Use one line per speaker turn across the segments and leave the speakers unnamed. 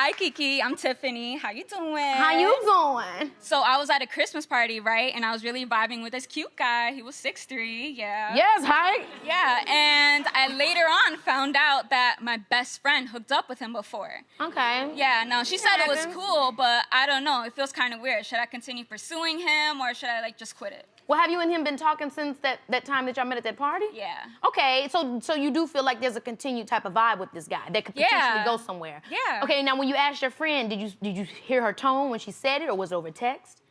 Hi, Kiki. I'm Tiffany. How you doing?
How you going?
So I was at a Christmas party, right? And I was really vibing with this cute guy. He was 6'3", yeah.
Yes, hi.
Yeah, and I later on found out that my best friend hooked up with him before.
Okay.
Yeah, no, she said it was
happens.
cool, but I don't know. It feels kind of weird. Should I continue pursuing him or should I, like, just quit it?
Well, have you and him been talking since that time that y'all met at that party?
Yeah.
Okay, so you do feel like there's a continued type of vibe with this guy that could potentially go somewhere.
Yeah.
Okay, now when you asked your friend, did you hear her tone when she said it, or was it over text?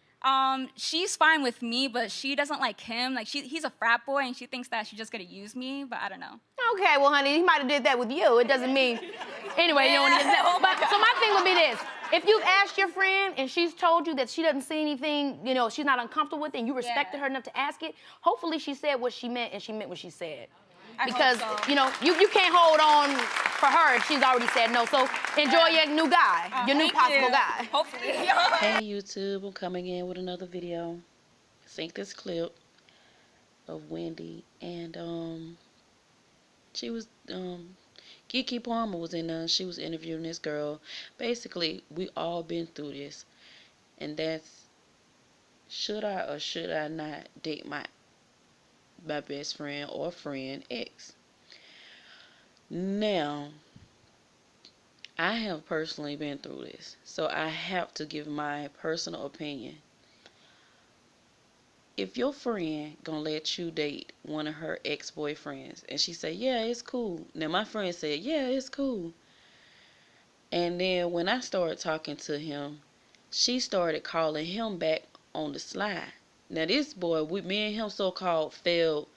She's fine with me, but she doesn't like him. Like, he's a frat boy, and she thinks that she's just gonna use me, but I don't know.
Okay, well, honey, he might have did that with you. It doesn't mean... Anyway, you don't want to get that. But, so my thing would be this. If you've asked your friend and she's told you that she doesn't see anything, you know, she's not uncomfortable with it, and you respected her enough to ask it, hopefully she said what she meant and she meant what she said. Because, you know, you can't hold on for her if she's already said no. So enjoy your new guy, your new possible guy.
Hopefully.
Hey YouTube, I'm coming in with another video. Sync this clip of Wendy, and she was Kiki Palmer was in there. She was interviewing this girl. Basically, we all been through this, and that's, should I or should I not date my best friend or friend ex? Now, I have personally been through this, so I have to give my personal opinion. If your friend gonna let you date one of her ex-boyfriends and she say, yeah, it's cool. Now my friend said, yeah, it's cool. And then when I started talking to him, she started calling him back on the slide. Now this boy, me and him so-called fell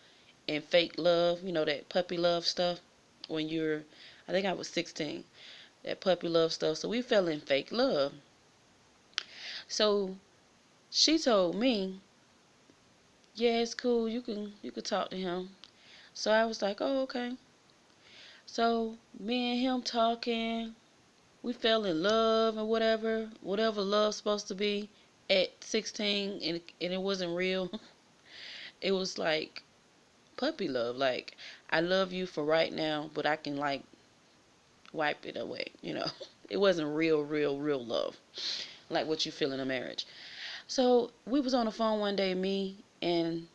in fake love, you know, that puppy love stuff when you're, I think I was 16, that puppy love stuff. So we fell in fake love. So she told me, yeah, it's cool, you can talk to him. So I was like, oh, okay. So me and him talking, we fell in love and whatever love's supposed to be at 16, and it wasn't real. It was like puppy love, like I love you for right now, but I can like wipe it away, you know. It wasn't real love, like what you feel in a marriage. So we was on the phone one day, me and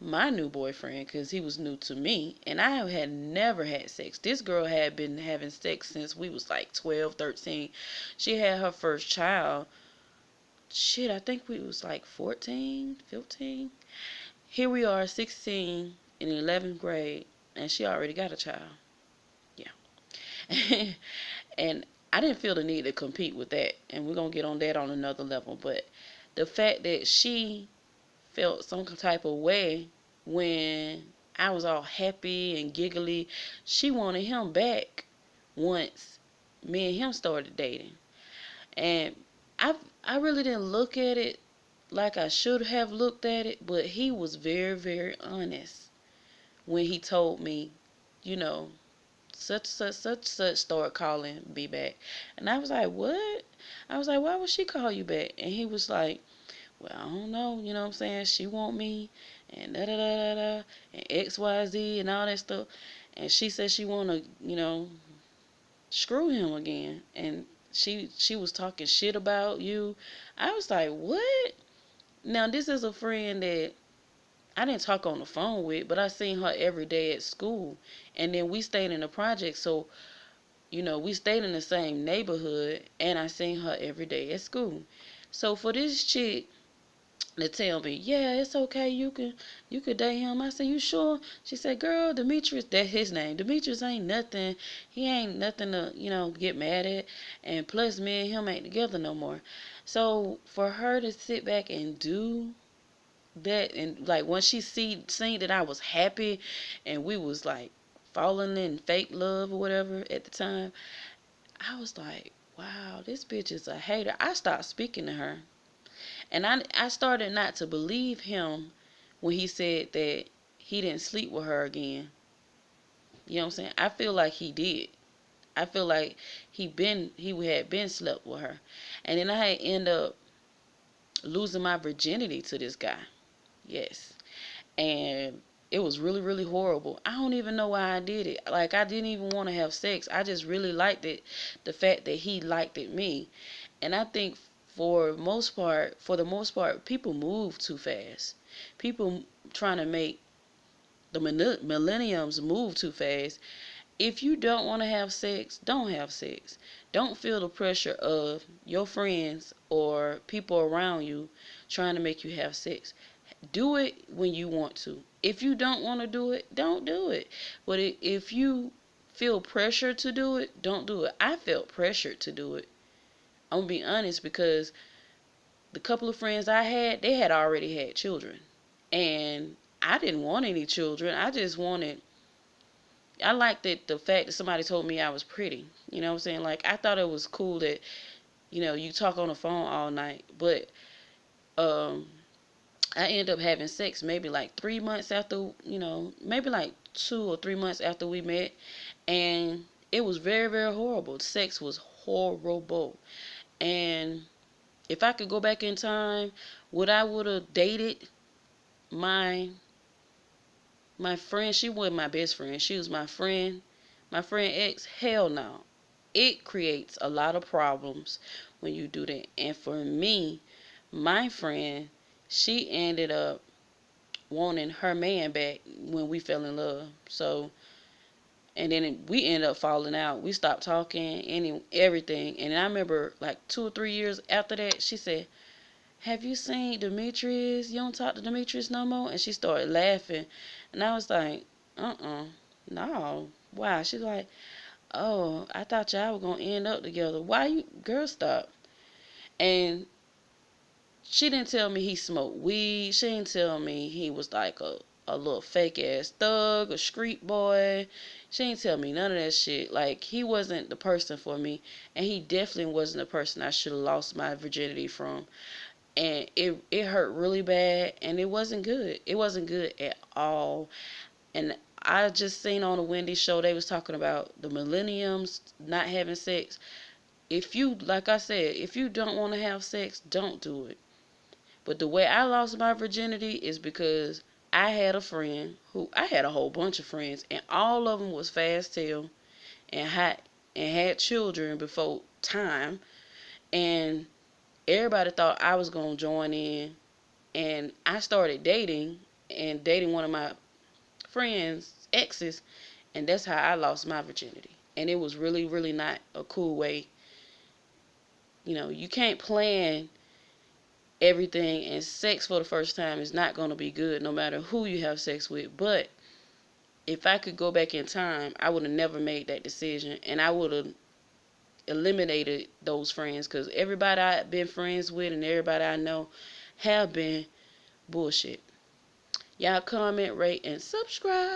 my new boyfriend, because he was new to me, and I had never had sex. This girl had been having sex since we was like 12, 13. She had her first child. Shit, I think we was like 14, 15. Here we are, 16, in 11th grade, and she already got a child. Yeah. And I didn't feel the need to compete with that, and we're going to get on that on another level. But the fact that she felt some type of way when I was all happy and giggly, she wanted him back once me and him started dating. And I really didn't look at it like I should have looked at it, but he was very honest when he told me, you know, such started calling me back. And I was like, what? I was like, why would she call you back? And he was like, well, I don't know, you know what I'm saying? She want me, and da-da-da-da-da, and XYZ, and all that stuff. And she said she want to, you know, screw him again. And she was talking shit about you. I was like, what? Now, this is a friend that I didn't talk on the phone with, but I seen her every day at school. And then we stayed in the project, so, you know, we stayed in the same neighborhood, and I seen her every day at school. So for this chick to tell me, yeah, it's okay, you could date him. I said, you sure? She said, girl, Demetrius, that's his name. Demetrius ain't nothing. He ain't nothing to, you know, get mad at. And plus, me and him ain't together no more. So for her to sit back and do that, and like when she seen that I was happy and we was like falling in fake love or whatever at the time, I was like, wow, this bitch is a hater. I stopped speaking to her. And I started not to believe him when he said that he didn't sleep with her again. You know what I'm saying? I feel like he did. I feel like he had been slept with her. And then I had end up losing my virginity to this guy. Yes. And It was really, really horrible. I don't even know why I did it. Like, I didn't even want to have sex. I just really liked it, the fact that he liked it me. And I think for the most part, people move too fast. People trying to make the millenniums move too fast. If you don't want to have sex, don't have sex. Don't feel the pressure of your friends or people around you trying to make you have sex. Do it when you want to. If you don't want to do it, don't do it. But if you feel pressure to do it, don't do it. I felt pressured to do it. I'm going to be honest, because the couple of friends I had, they had already had children. And I didn't want any children. I liked it, the fact that somebody told me I was pretty. You know what I'm saying? Like, I thought it was cool that, you talk on the phone all night. But I ended up having sex maybe like 3 months after, maybe like 2 or 3 months after we met. And it was very, very horrible. Sex was horrible. And if I could go back in time, would have dated my friend? She wasn't my best friend. She was my friend. My friend X, hell no. It creates a lot of problems when you do that. And for me, my friend, she ended up wanting her man back when we fell in love. So, and then we ended up falling out. We stopped talking and everything. And I remember like 2 or 3 years after that, she said, "Have you seen Demetrius? You don't talk to Demetrius no more?" And she started laughing. And I was like, no. Why? She's like, "Oh, I thought y'all were going to end up together. Why you, girl, stop." And she didn't tell me he smoked weed. She didn't tell me he was like a little fake ass thug, a street boy. She didn't tell me none of that shit. Like, he wasn't the person for me. And he definitely wasn't the person I should have lost my virginity from. And it hurt really bad, and it wasn't good. It wasn't good at all. And I just seen on the Wendy show, they was talking about the millenniums not having sex. Like I said, if you don't want to have sex, don't do it. But the way I lost my virginity is because I had a friend I had a whole bunch of friends, and all of them was fast tail and had children before time, and everybody thought I was gonna join in, and I started dating one of my friends' exes, and that's how I lost my virginity. And it was really, really not a cool way. You can't plan everything, and sex for the first time is not going to be good no matter who you have sex with. But if I could go back in time, I would have never made that decision, and I would have eliminated those friends, because everybody I've been friends with and everybody I know have been bullshit. Y'all comment, rate, and subscribe.